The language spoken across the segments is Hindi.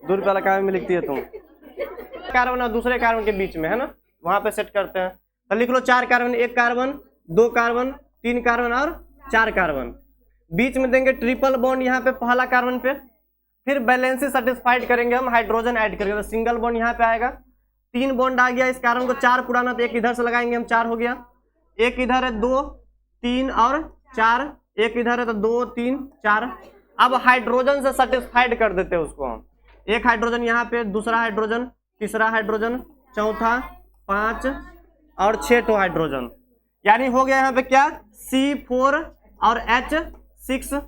2 रुपये वाला कार्बन में लिखती है तुम। कार्बन और दूसरे कार्बन के बीच में है ना, वहां पे सेट करते हैं। तो लिख लो 4 कार्बन, 1 कार्बन, 2 कार्बन, 3 कार्बन और 4 कार्बन। बीच में देंगे ट्रिपल बॉन्ड यहाँ पे पहला कार्बन पे। फिर बैलेंसी सेटिस्फाइड करेंगे हम, हाइड्रोजन ऐड करेंगे, तो सिंगल बॉन्ड यहाँ पे आएगा। 3 बॉन्ड आ गया, इस कार्बन को 4 पुराना, तो एक इधर से लगाएंगे हम, 4 हो गया। एक इधर है 2, 3 और 4, एक इधर है तो 2, 3, 4। अब हाइड्रोजन से सेटिस्फाइड कर देते हैं उसको हम। एक हाइड्रोजन यहाँ पे, दूसरा हाइड्रोजन, तीसरा हाइड्रोजन, चौथा, 5 और 6 तो हाइड्रोजन, यानी हो गया यहाँ पे क्या, C4 और H6।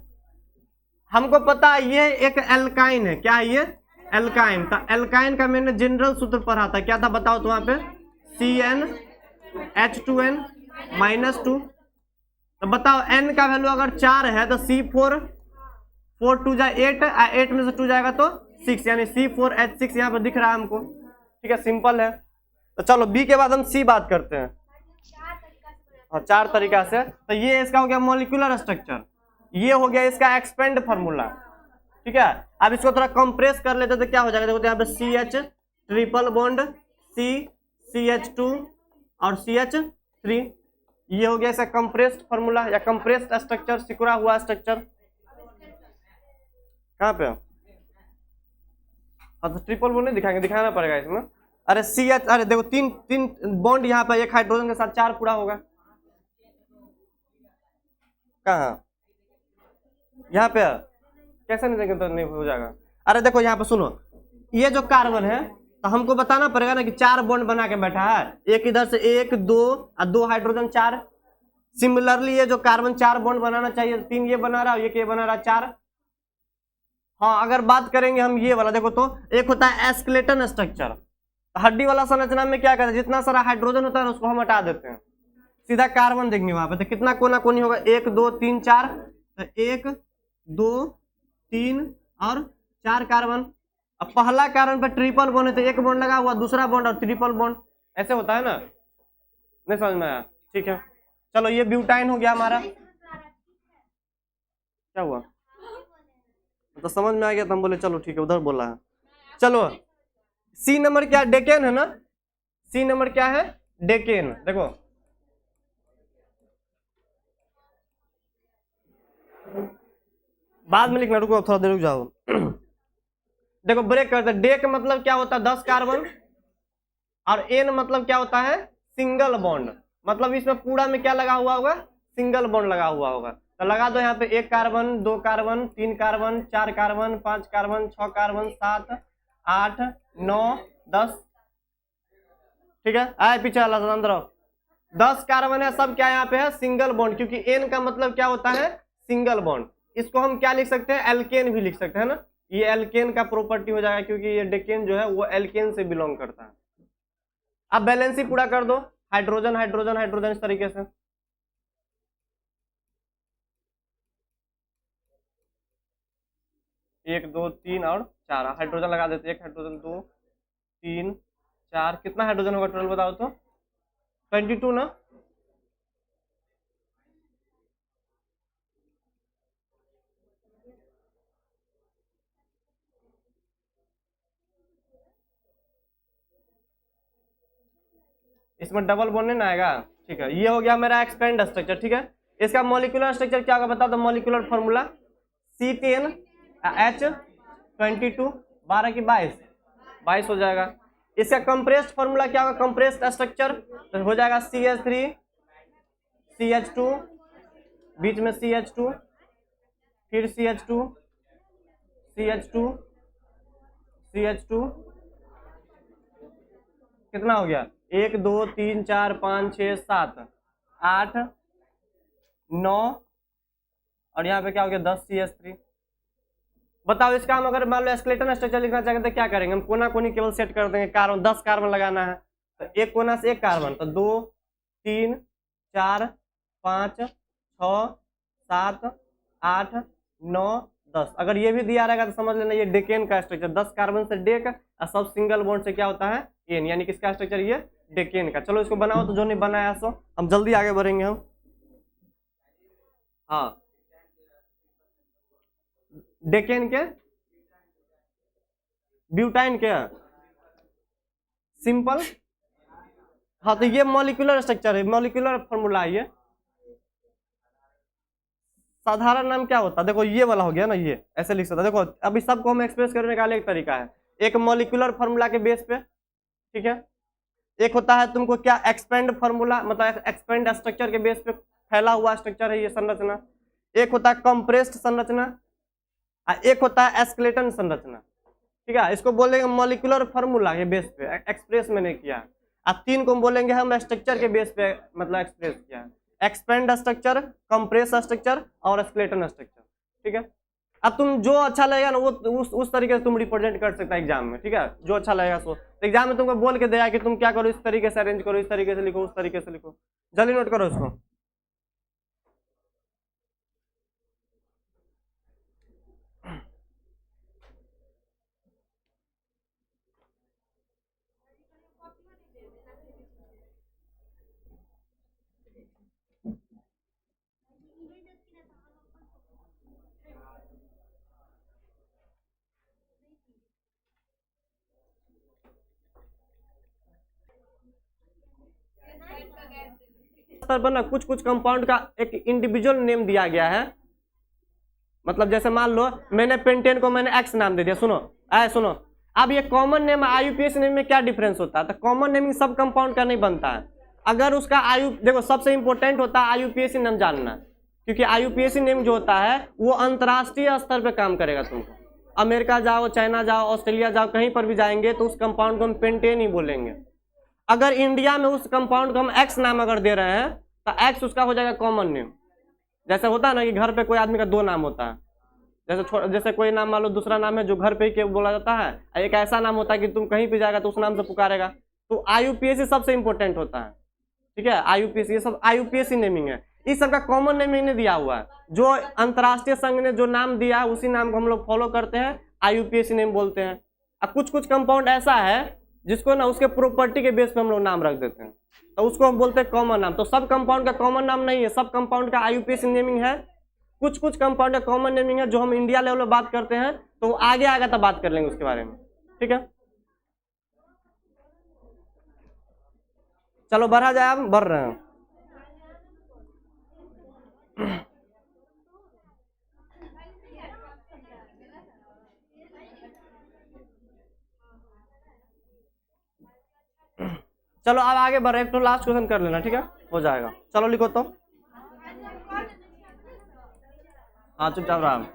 हमको पता है ये एक एल्काइन है, क्या है ये, एल्काइन। तो एल्काइन का मैंने जनरल सूत्र पढ़ा था, क्या था बताओ तो वहां पे, CnH2n -2। तो बताओ n का वैल्यू अगर 4 है तो C4, 4 2 जा 8, 8 में से 2 जाएगा तो 6, यानी C4H6 यहाँ पे दिख रहा है हमको। ठीक है, सिंपल है। तो चलो बी के बाद हम सी बात करते हैं। हाँ, 4 तरीका से। तो ये इसका हो गया मॉलिक्यूलर स्ट्रक्चर, ये हो गया इसका एक्सपेंड फार्मूला। ठीक है, अब इसको थोड़ा कंप्रेस कर लेते तो क्या हो जाएगा, देखो तो यहाँ पे CH ट्रिपल बॉन्ड, CH2 और CH3, ये हो गया इसका कंप्रेस्ड फार्मूला या कंप्रेस्ड स्ट्रक्चर, सिकुड़ा हुआ स्ट्रक्चर। कहाँ पे, हाँ तो ट्रिपल बॉन्ड नहीं दिखाएंगे, दिखाना पड़ेगा इसमें। अरे CH, अरे देखो 3 बॉन्ड यहाँ पे, एक हाइड्रोजन के साथ 4 पूरा होगा। कहाँ, यहाँ पे कैसे नहीं देंगे तो नहीं हो जाएगा। अरे देखो यहाँ पे सुनो, ये जो कार्बन है तो हमको बताना पड़ेगा ना कि 4 बॉन्ड बना के बैठा है, एक इधर से 1 2 और 2 हाइड्रोजन 4। सिमिलरली ये जो कार्बन 4 बॉन्ड बनाना चाहिए, 3 ये बना रहा है, एक ये बना रहा है 4। हाँ, अगर बात करेंगे हम ये वाला, देखो तो एक होता है एस्केलेटन स्ट्रक्चर। हड्डी वाला संरचना में क्या करते हैं, जितना सारा हाइड्रोजन होता है उसको हम हटा देते हैं, सीधा कार्बन देंगे वहां पे। तो कितना कोना कोनी होगा, 1 2 3 4, तो 1 2 3 और 4 कार्बन। अब पहला कार्बन पे ट्रिपल बॉन्ड है तो 1 बॉन्ड लगा हुआ, दूसरा बॉन्ड और ट्रिपल बॉन्ड, ऐसे होता है ना, नहीं समझ में आया। ठीक है, चलो ये ब्यूटाइन हो गया हमारा। क्या हुआ, तो समझ में आ गया तो हम बोले चलो ठीक है, उधर बोला है। चलो सी नंबर क्या, डेकेन है ना, सी नंबर क्या है, डेकेन। देखो बाद में लिखना, रुको थोड़ा देर रुक जाओ। देखो ब्रेक करते, डे का मतलब क्या होता है, 10 कार्बन, और एन मतलब क्या होता है, सिंगल बॉन्ड। मतलब इसमें पूरा में क्या लगा हुआ होगा, सिंगल बॉन्ड लगा हुआ होगा। तो लगा दो यहाँ पे 1 carbon, 2 carbon, 3 carbon, 4 carbon, 5 carbon, 6 carbon, 7 8 9 10। ठीक है, आए पीछे वाला अंदर 10 कार्बन है, सब क्या यहाँ पे है, सिंगल बॉन्ड, क्योंकि एन का मतलब क्या होता है, सिंगल बॉन्ड। इसको हम क्या लिख सकते हैं, एल्केन भी लिख सकते हैं ना, ये एल्केन का प्रॉपर्टी हो जाएगा, क्योंकि ये डेकेन जो है वो एल्केन से बिलोंग करता है। अब बैलेंसी पूरा कर दो, हाइड्रोजन हाइड्रोजन हाइड्रोजन, इस तरीके से। एक 2 3 और 4 हाइड्रोजन लगा देते, 1 हाइड्रोजन, 2 3 4, कितना हाइड्रोजन होगा टोटल बताओ तो, 22 ना। इसमें डबल बॉन्ड नहीं ना आएगा। ठीक है, ये हो गया मेरा एक्सपेंड स्ट्रक्चर। ठीक है, इसका मॉलिक्यूलर स्ट्रक्चर क्या होगा बताओ तो, मॉलिक्यूलर फॉर्मूला C10 H22, 12 की 22 हो जाएगा। इसका कंप्रेस्ड फॉर्मूला क्या होगा, कंप्रेस्ड स्ट्रक्चर तो हो जाएगा CH3 CH2, बीच में CH2, फिर CH2 CH2 CH2, कितना हो गया, 1 2 3 4 5 6 7 8 9, और यहाँ पे क्या हो गया 10 CH3। बताओ इसका हम अगर मान लो स्केलेटन स्ट्रक्चर लिखना चाहेंगे तो क्या करेंगे, हम कोना कोनी केवल सेट कर देंगे, कार्बन 10 कार्बन लगाना है तो एक कोना से 1 कार्बन, तो 2 3 4 5 6 7 8 9 10। अगर ये भी दिया रहेगा तो समझ लेना ये डेकेन का स्ट्रक्चर, 10 कार्बन से डेक और सब सिंगल बॉन्ड से क्या होता है एन, यानी किसका स्ट्रक्चर, ये डेकेन का। चलो इसको बनाओ, तो जो नहीं बनाया सो हम जल्दी आगे बढ़ेंगे हम। हाँ, डेकेन के ब्यूटाइन क्या, सिंपल। हाँ तो ये मॉलिक्यूलर स्ट्रक्चर है, मॉलिक्यूलर फॉर्मूला है ये। साधारण नाम क्या होता है, देखो ये वाला हो गया ना, ये ऐसे लिख सकते, देखो अभी सबको हम एक्सप्रेस करने का एक तरीका है, एक मॉलिक्यूलर फॉर्मूला के बेस पे, ठीक है। एक होता है तुमको क्या, एक्सपेंड फॉर्मूला, मतलब एक्सपेंड स्ट्रक्चर के बेस पे फैला हुआ स्ट्रक्चर है ये संरचना। एक होता है कंप्रेस्ड संरचना, एक होता है एस्केलेटन संरचना, ठीक है। इसको बोलेंगे मॉलिक्यूलर फॉर्मूला के बेस पे एक्सप्रेस मैंने किया। अब तीन को बोलेंगे हम स्ट्रक्चर के बेस पे मतलब एक्सप्रेस किया, एक्सपेंड स्ट्रक्चर, कंप्रेस स्ट्रक्चर और स्केलेटन स्ट्रक्चर, ठीक है। अब तुम जो अच्छा लगेगा ना वो उस तरीके से तुम रिप्रेजेंट कर सकता है एग्जाम में, ठीक है, जो अच्छा लगेगा सो। तो एग्जाम में तुमको बोल के दिया कि तुम क्या करो, इस तरीके से अरेंज करो, इस तरीके से लिखो, उस तरीके से लिखो, जल्दी नोट करो इसको। स्तर पर ना कुछ कुछ कंपाउंड का एक इंडिविजुअल नेम दिया गया है, मतलब जैसे मान लो मैंने पेंटेन को मैंने एक्स नाम दे दिया, सुनो। अब ये कॉमन नेम आईयूपीएसी नेम में क्या डिफरेंस होता है, तो कॉमन नेमिंग सब कंपाउंड का नहीं बनता है। अगर उसका आयु देखो सबसे इंपॉर्टेंट होता है आईयूपीएसी नेम जानना, क्योंकि आईयूपीएसी नेम जो होता है वो अंतरराष्ट्रीय स्तर पर काम करेगा। तुमको अमेरिका जाओ, चाइना जाओ, ऑस्ट्रेलिया जाओ, कहीं पर भी जाएंगे तो उस कंपाउंड को हम पेंटेन ही बोलेंगे। अगर इंडिया में उस कंपाउंड को हम एक्स नाम अगर दे रहे हैं तो एक्स उसका हो जाएगा कॉमन नेम। जैसे होता है ना कि घर पे कोई आदमी का दो नाम होता है, जैसे कोई नाम मान लो दूसरा नाम है जो घर पे ही बोला जाता है, एक ऐसा नाम होता है कि तुम कहीं भी जाएगा तो उस नाम से पुकारेगा। तो आईयूपीएसी सबसे इंपॉर्टेंट होता है, ठीक है। आईयूपीएसी ये सब आईयूपीएसी नेमिंग है, इस सब का कॉमन नेमिंग नहीं दिया हुआ है। जो अंतरराष्ट्रीय संघ ने जो नाम दिया है उसी नाम को हम लोग फॉलो करते हैं, आईयूपीएसी नेम बोलते हैं। अब कुछ कुछ कंपाउंड ऐसा है जिसको ना उसके प्रॉपर्टी के बेस पे हम लोग नाम रख देते हैं, तो उसको हम बोलते हैं कॉमन नाम। तो सब कंपाउंड का कॉमन नाम नहीं है, सब कंपाउंड का आईयूपीएसी नेमिंग है। कुछ कुछ कंपाउंड का कॉमन नेमिंग है जो हम इंडिया लेवल में बात करते हैं, तो आगे आएगा तब बात कर लेंगे उसके बारे में, ठीक है। चलो बढ़ा जाए, अब बढ़ रहे हैं। चलो अब आगे बढ़ रहे, एक तो लास्ट क्वेश्चन कर लेना, ठीक है, हो जाएगा। चलो लिखो तो, हाँ चुपचाप रहा।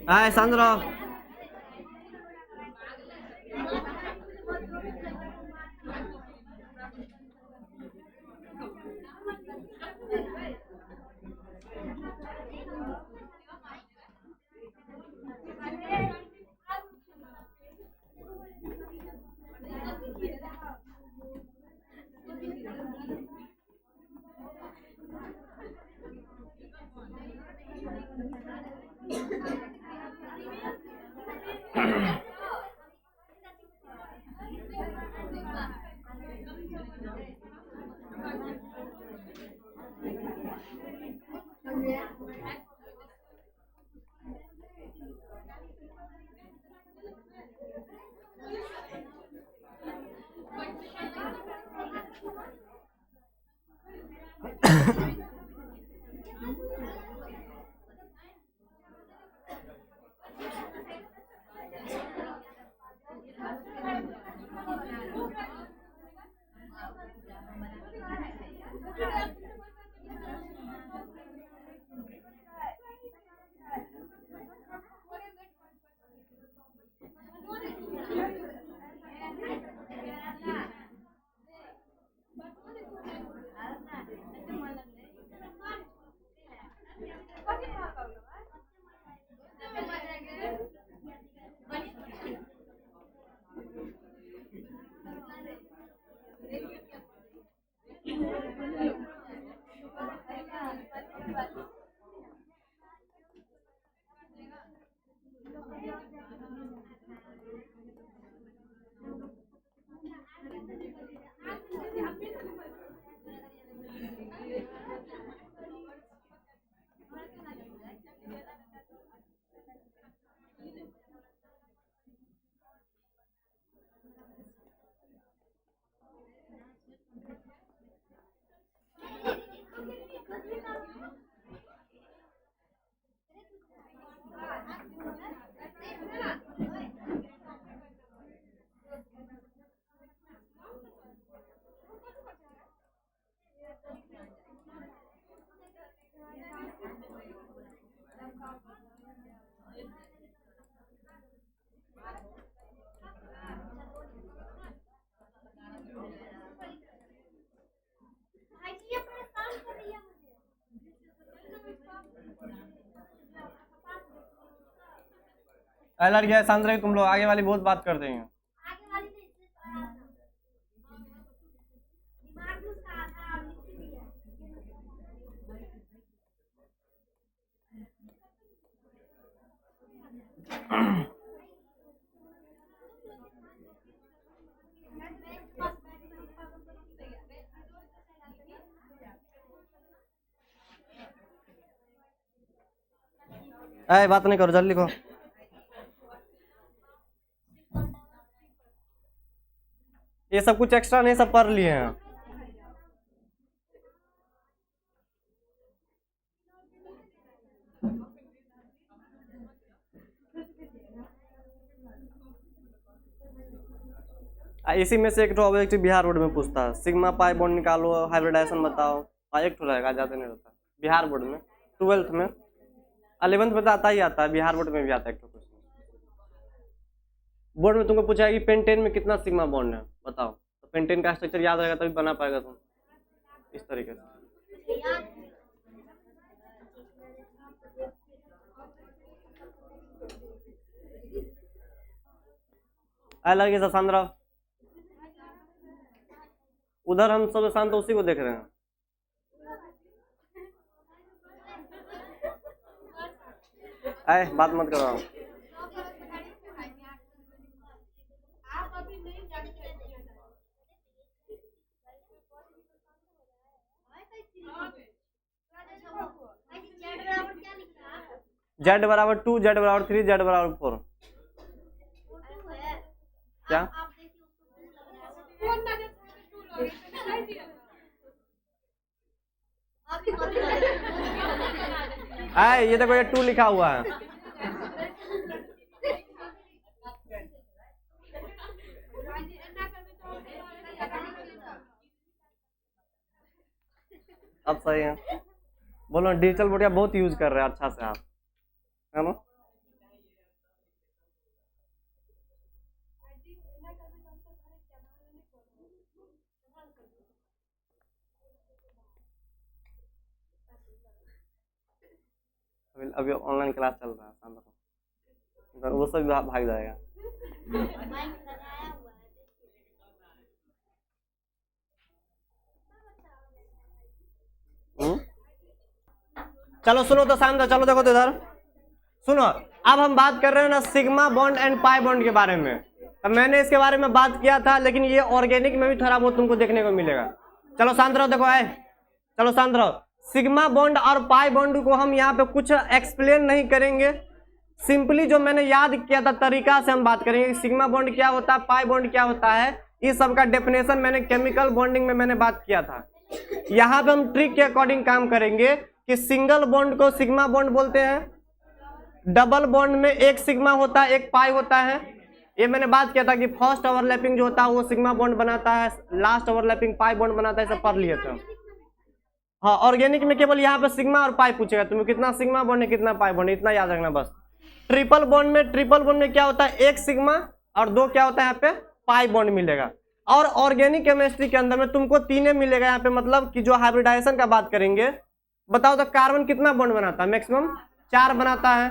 हाय सांद्रा, अलग गया सांद्रा, तुम लोग आगे वाली बहुत बात कर देंगे। बात नहीं करो, जल्दी लिखो। ये सब कुछ एक्स्ट्रा नहीं, सब पढ़ लिए हैं। इसी में से एक तो ऑब्जेक्टिव बिहार बोर्ड में पूछता है, सिग्मा पाई बॉन्ड निकालो, हाइब्रिडाइजेशन बताओ। एक तो रहेगा, ज्यादा नहीं रहता बिहार बोर्ड में। 12th में, 11th में तो आता ही आता है, बिहार बोर्ड में भी आता है। एक बोर्ड में तुमको पूछा है कि पेंटेन में कितना सिग्मा बॉन्ड है, बताओ। तो पेंटेन का स्ट्रक्चर याद रहेगा तभी बना पाएगा तुम इस तरीके से। लड़के सब शांत रहो, उधर हम सब शांत उसी को देख रहे हैं। बात मत करो। Z बराबर 2, Z बराबर 3, Z बराबर 4। क्या ये देखो, ये 2 लिखा हुआ है। अब सही है, बोलो। डिजिटल बोर्ड बहुत यूज कर रहे हैं अच्छा से आप, है ना। अभी ऑनलाइन क्लास चल रहा है, वो सब भाग जाएगा। चलो सुनो तो शांत, चलो देखो तो इधर सुनो। अब हम बात कर रहे हैं ना sigma bond and pi bond के बारे में। अब मैंने इसके बारे में बात किया था, लेकिन ये ऑर्गेनिक में भी थोड़ा बहुत तुमको देखने को मिलेगा। चलो शांत रहो, देखो चलो शांत रहो। सिग्मा बॉन्ड और पाई बॉन्ड को हम यहाँ पे कुछ एक्सप्लेन नहीं करेंगे, सिंपली जो मैंने याद किया था तरीका से हम बात करेंगे। सिग्मा बॉन्ड क्या होता है, पाई बॉन्ड क्या होता है, इस सब का डेफिनेशन मैंने केमिकल बॉन्डिंग में मैंने बात किया था। यहाँ पे हम ट्रिक के अकॉर्डिंग काम करेंगे कि सिंगल बॉन्ड को सिग्मा बॉन्ड बोलते हैं, डबल बॉन्ड में एक सिग्मा होता है, एक पाई होता है। ये मैंने बात किया था कि फर्स्ट ओवरलैपिंग जो होता है वो सिग्मा बॉन्ड बनाता है, लास्ट ओवरलैपिंग पाई बॉन्ड बनाता है, सब पढ़ लिए थे। हाँ, ऑर्गेनिक में केवल यहाँ पे सिग्मा और पाई पूछेगा तुम्हें, कितना सिग्मा बॉन्ड है कितना पाई बॉन्ड है, इतना याद रखना बस। ट्रिपल बॉन्ड में क्या होता है, एक सिग्मा और 2 क्या होता है यहाँ पे पाई बॉन्ड मिलेगा। और ऑर्गेनिक केमिस्ट्री के अंदर में तुमको 3 मिलेगा यहाँ पे, मतलब कि जो हाइब्रिडाइजेशन का बात करेंगे। बताओ तो कार्बन कितना बॉन्ड बनाता है, मैक्सिमम 4 बनाता है।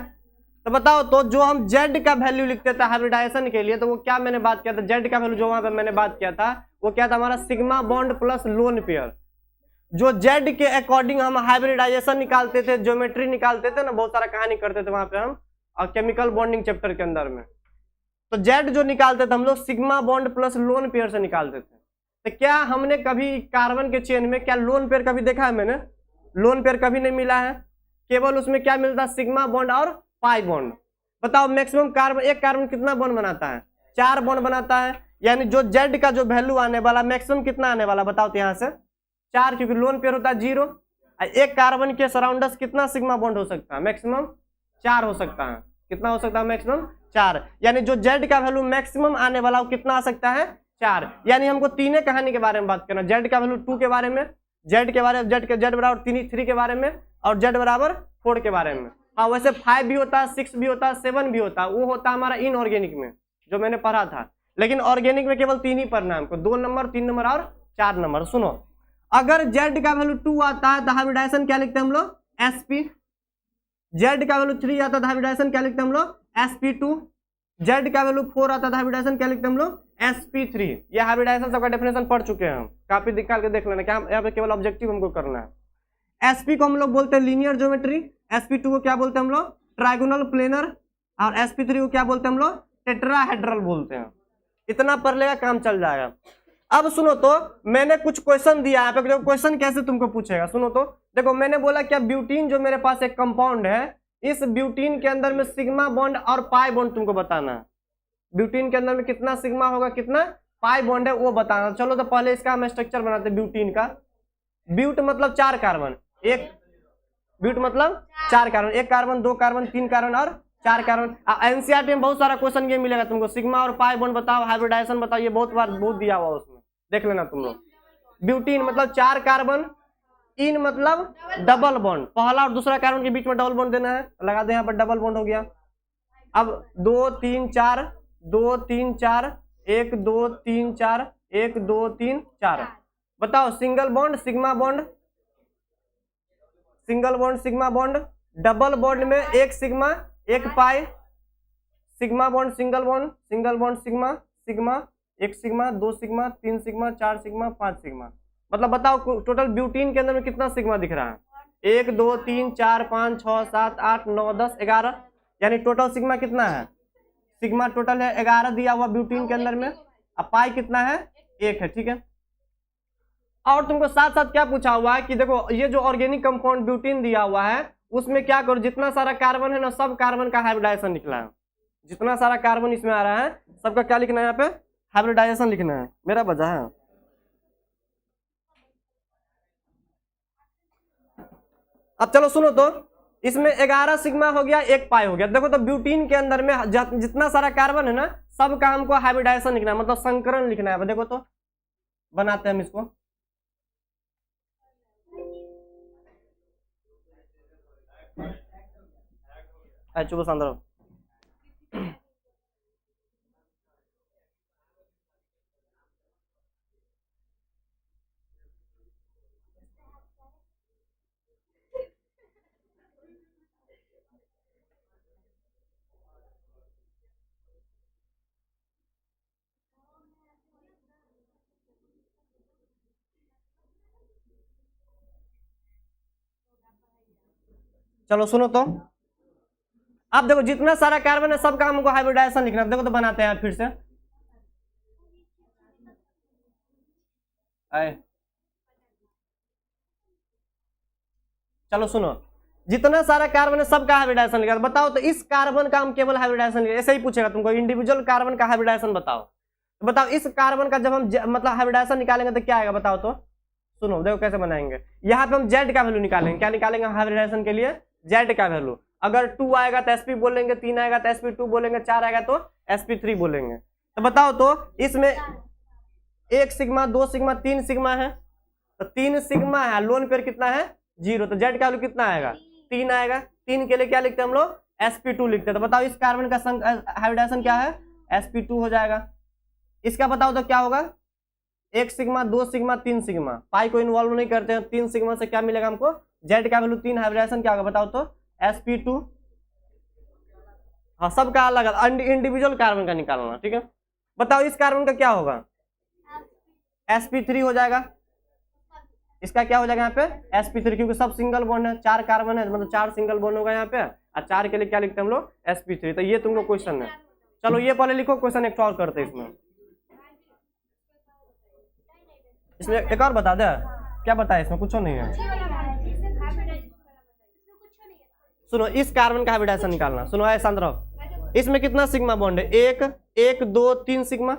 तो बताओ तो जो हम Z का वैल्यू लिखते थे हाइब्रिडाइजेशन के लिए, तो वो क्या मैंने बात किया था, Z का वैल्यू जो वहां पे मैंने बात किया था वो क्या था, हमारा sigma bond plus lone pair. जो Z के अकॉर्डिंग हम हाइब्रिडाइजेशन निकालते थे, ज्योमेट्री निकालते थे ना, बहुत सारा कहानी करते थे वहां पे हम, और केमिकल बॉन्डिंग चैप्टर के अंदर में। तो Z जो निकालते थे हम लोग sigma bond plus lone pair से निकालते थे। तो क्या हमने कभी कार्बन के चेन में क्या लोन पेयर कभी देखा है मैंने, लोन पेयर कभी नहीं मिला है, केवल उसमें क्या मिलता है सिग्मा बॉन्ड और पाई बॉन्ड। बताओ मैक्सिमम कार्बन, एक कार्बन कितना बॉन्ड बनाता है, 4 बॉन्ड बनाता है। यानी जो Z का जो वैल्यू आने वाला मैक्सिमम कितना आने वाला बताओ तो यहाँ से 4, क्योंकि लोन पेयर होता है 0। एक कार्बन के सराउंडर्स कितना सिग्मा बॉन्ड हो सकता है, मैक्सिमम 4 हो सकता है। कितना हो सकता है, मैक्सिमम 4। यानी जो Z का वैल्यू मैक्सिमम आने वाला वो कितना आ सकता है, 4। यानी हमको 3 कहानी के बारे में बात करना, Z का वैल्यू 2 के बारे में, Z के बारे में, Z बराबर 3 के बारे में, और Z बराबर 4 के बारे में। हाँ, वैसे 5 भी होता है, 6 भी होता है, 7 भी होता है, वो होता है हमारा इनऑर्गेनिक में जो मैंने पढ़ा था। लेकिन ऑर्गेनिक में केवल 3 ही पढ़ना है हमको, 2 नंबर, 3 नंबर और 4 नंबर। सुनो, अगर Z का वैल्यू 2 आता है तो हाइब्रिडाइजेशन क्या लिखते हैं हम लोग, sp। Z का वैल्यू 3 आता है तो हाइब्रिडाइजेशन क्या लिखते हैं हम लोग, sp2। जेड का वैल्यू 4 आता था, हाइब्रिडाइजेशन क्या लिखते हैं हम लोग, sp3। ये हाइब्रिडाइजेशन सबका डेफिनेशन पढ़ चुके हैं हम, काफी निकाल के देख लेना, क्या यहाँ पे केवल ऑब्जेक्टिव हमको करना है। sp को हम लोग बोलते हैं लीनियर ज्योमेट्री, sp2 को क्या बोलते हैं हम लोग, ट्राइगोनल प्लेनर, और sp3 को क्या बोलते हैं हम लोग, टेट्राहेड्रल बोलते हैं। इतना पढ़ लेगा काम चल जाएगा। अब सुनो तो, मैंने कुछ क्वेश्चन दिया यहाँ पे, देखो क्वेश्चन कैसे तुमको पूछेगा, सुनो तो। देखो मैंने बोला क्या, ब्यूटीन जो मेरे पास एक कंपाउंड है, इस ब्यूटीन के अंदर में सिग्मा बॉन्ड और पाई बॉन्ड तुमको बताना है। ब्यूटीन के अंदर में कितना सिग्मा होगा, कितना पाई बॉन्ड है, वो बताना। चलो तो पहले इसका हम स्ट्रक्चर बनाते हैं ब्यूटीन का। ब्यूट मतलब 4 कार्बन, एक ब्यूट मतलब 4 कार्बन, 1 कार्बन 2 कार्बन 3 कार्बन और 4 कार्बन। एनसीईआरटी में बहुत सारा क्वेश्चन ये मिलेगा तुमको, सिग्मा और पाई बॉन्ड बताओ, हाइब्रिडाइजेशन बताओ, ये बहुत बार बहुत दिया हुआ उसमें, देख लेना तुम लोग। ब्यूटीन मतलब 4 कार्बन, इन मतलब डबल बॉन्ड, पहला और दूसरा कार्बन के बीच में डबल बॉन्ड देना है, लगा दे यहाँ पर, डबल बॉन्ड हो गया। अब 2 3 4 2 3 4 1 2 3 4 1 2 3 4, बताओ single bond sigma bond, single bond sigma bond, double bond में एक सिग्मा एक pi, sigma bond single bond, single bond sigma sigma, एक sigma 2 sigma 3 sigma 4 sigma 5 sigma. मतलब बताओ टोटल ब्यूटीन के अंदर में कितना सिग्मा दिख रहा है, 1 2 3 4 5 6 7 8 9 10 11, यानी टोटल सिग्मा कितना है, सिग्मा टोटल है 11 दिया हुआ ब्यूटीन के अंदर में। अब पाई कितना है, 1 है, ठीक है। और तुमको साथ साथ क्या पूछा हुआ है कि देखो ये जो ऑर्गेनिक कंपाउंड ब्यूटीन दिया हुआ है, उसमें क्या करो, जितना सारा कार्बन है ना, सब कार्बन का हाइब्रिडाइजेशन निकला है। जितना सारा कार्बन इसमें आ रहा है, सबका क्या लिखना है यहाँ पे, हाइब्रिडाइजेशन लिखना है। मेरा वजह है, अब चलो सुनो तो, इसमें 11 सिग्मा हो गया, 1 पाई हो गया। देखो तो ब्यूटीन के अंदर में जितना सारा कार्बन है ना, सबका हमको हाइब्रिडाइजेशन लिखना है, मतलब संकरण लिखना है। देखो तो बनाते हैं हम इसको, चुप सांद्र। चलो सुनो तो, अब देखो जितना सारा कार्बन है सबका हमको हाइब्रिडाइजेशन लिखना है। देखो तो बनाते हैं फिर से, आए चलो सुनो, जितना सारा कार्बन है सबका हाइब्रिडाइजेशन लिखा। बताओ तो इस कार्बन का हम केवल हाइब्रिडाइजेशन लिखा, ऐसे ही पूछेगा तुमको, इंडिविजुअल कार्बन का हाइब्रिडाइजेशन बताओ। तो बताओ इस कार्बन का जब हम मतलब हाइब्रिडाइजेशन निकालेंगे तो क्या आएगा, बताओ तो। सुनो देखो कैसे बनाएंगे, यहाँ पे हम जेड का वैल्यू निकालेंगे। क्या निकालेंगे हाइब्रिडाइजेशन के लिए, जेड का वैल्यू। अगर 2 आएगा तो sp बोलेंगे, 3 आएगा तो sp2 बोलेंगे, 4 आएगा तो sp3 बोलेंगे। तो बताओ तो इसमें 1 सिग्मा 2 सिग्मा 3 सिग्मा है, तो 3 सिग्मा है, लोन पेयर कितना है 0, तो जेड का वैल्यू कितना आएगा, 3 आएगा। 3 के लिए क्या लिखते हैं हम लोग, sp2 लिखते हैं। तो बताओ इस कार्बन का हाइब्रिडाइजेशन क्या है, sp2 हो जाएगा। इसका बताओ तो क्या होगा, 1 सिग्मा 2 सिग्मा 3 सिग्मा, पाई को इन्वॉल्व नहीं करते हैं, 3 सिग्मा से क्या मिलेगा हमको, जेड का वैल्यू 3, हाइब्रिडाइजेशन क्या होगा बताओ तो, sp2। हाँ सबका अलग अलग इंडिविजुअल कार्बन का निकालना, ठीक है। बताओ इस कार्बन का क्या होगा, sp3 हो जाएगा। इसका क्या हो जाएगा यहाँ पे, sp3, क्योंकि सब सिंगल बॉन्ड है, 4 कार्बन है, मतलब 4 सिंगल बॉन्ड होगा यहाँ पे, और 4 के लिए क्या लिखते हैं हम लोग, sp3। तो ये तुमको क्वेश्चन है। चलो ये पहले लिखो क्वेश्चन, एक और करते हैं इसमें। इसमें एक और बता दे, क्या बताया इसमें, कुछ नहीं है। सुनो इस कार्बन का हाइब्रिडाइजेशन निकालना, सुनो है सांद्रव, इसमें कितना सिग्मा बॉन्ड है, 1 1 2 3 सिग्मा,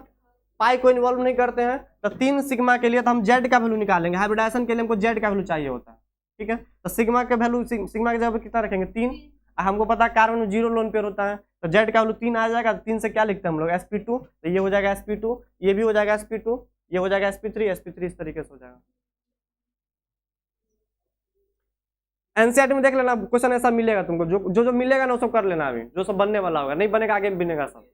पाई को इन्वॉल्व नहीं करते हैं, तो 3 सिग्मा के लिए तो हम जेड का वैल्यू निकालेंगे। हाइब्रिडाइजेशन के लिए हमको जेड का वैल्यू चाहिए होता है, ठीक है। तो सिग्मा के वैल्यू, सिग्मा की जगह पे कितना रखेंगे, 3। हमको पता है कार्बन में 0 लोन पेयर होता है, तो जेड का वैल्यू 3 आ जाएगा। 3 से क्या लिखते हैं हम लोग, sp2, तो ये हो जाएगा sp2, ये भी हो जाएगा sp2, ये हो जाएगा sp3, sp3 इस तरीके से हो जाएगा। एनसीईआरटी में देख लेना, क्वेश्चन ऐसा मिलेगा तुमको, जो जो मिलेगा ना वो सब कर लेना, अभी जो सब बनने वाला होगा, नहीं बनेगा आगे बनेगा सब।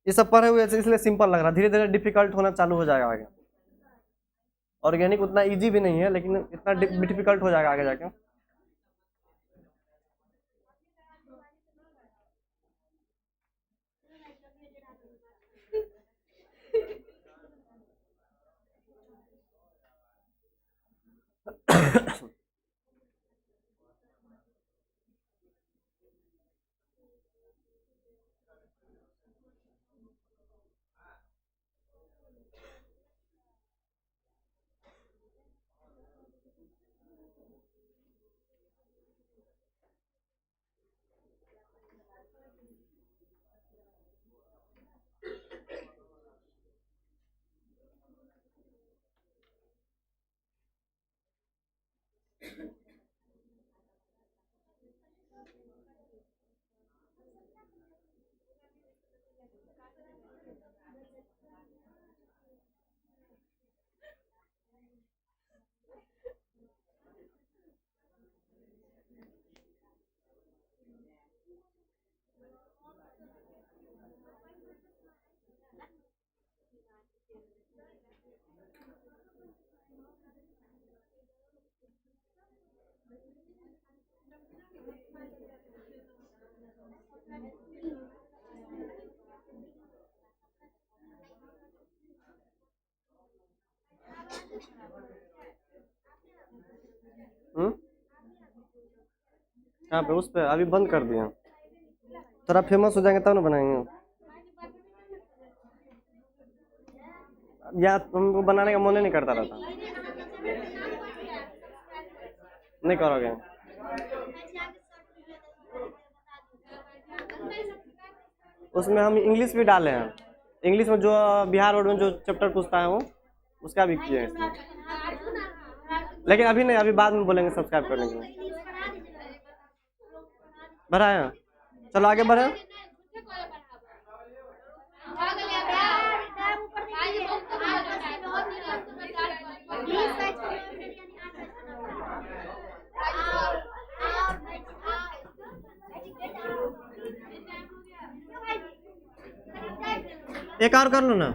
ये सब पढ़े हुए हैं, इसलिए सिंपल लग रहा है, धीरे धीरे डिफिकल्ट होना चालू हो जाएगा आगे। ऑर्गेनिक उतना इजी भी नहीं है, लेकिन इतना डिफिकल्ट हो जाएगा आगे जाके। यहाँ पे उस पे अभी बंद कर दिया, थोड़ा फेमस हो जाएंगे तब ना बनाएंगे। या तुमको बनाने का मन ही नहीं करता रहता, नहीं करोगे। उसमें हम इंग्लिश भी डाले हैं, इंग्लिश में जो बिहार बोर्ड में जो चैप्टर पूछता है वो उसका भी किया है इसमें, लेकिन अभी नहीं, अभी बाद में बोलेंगे सब्सक्राइब करने के लिए। बढ़ाए, चलो आगे बढ़े। एक और कर लो ना।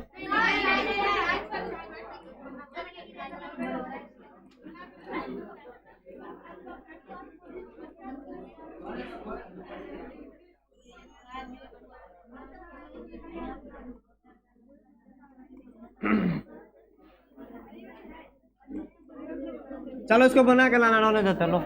चलो इसको बना के लाना, नॉलेज है, चलो।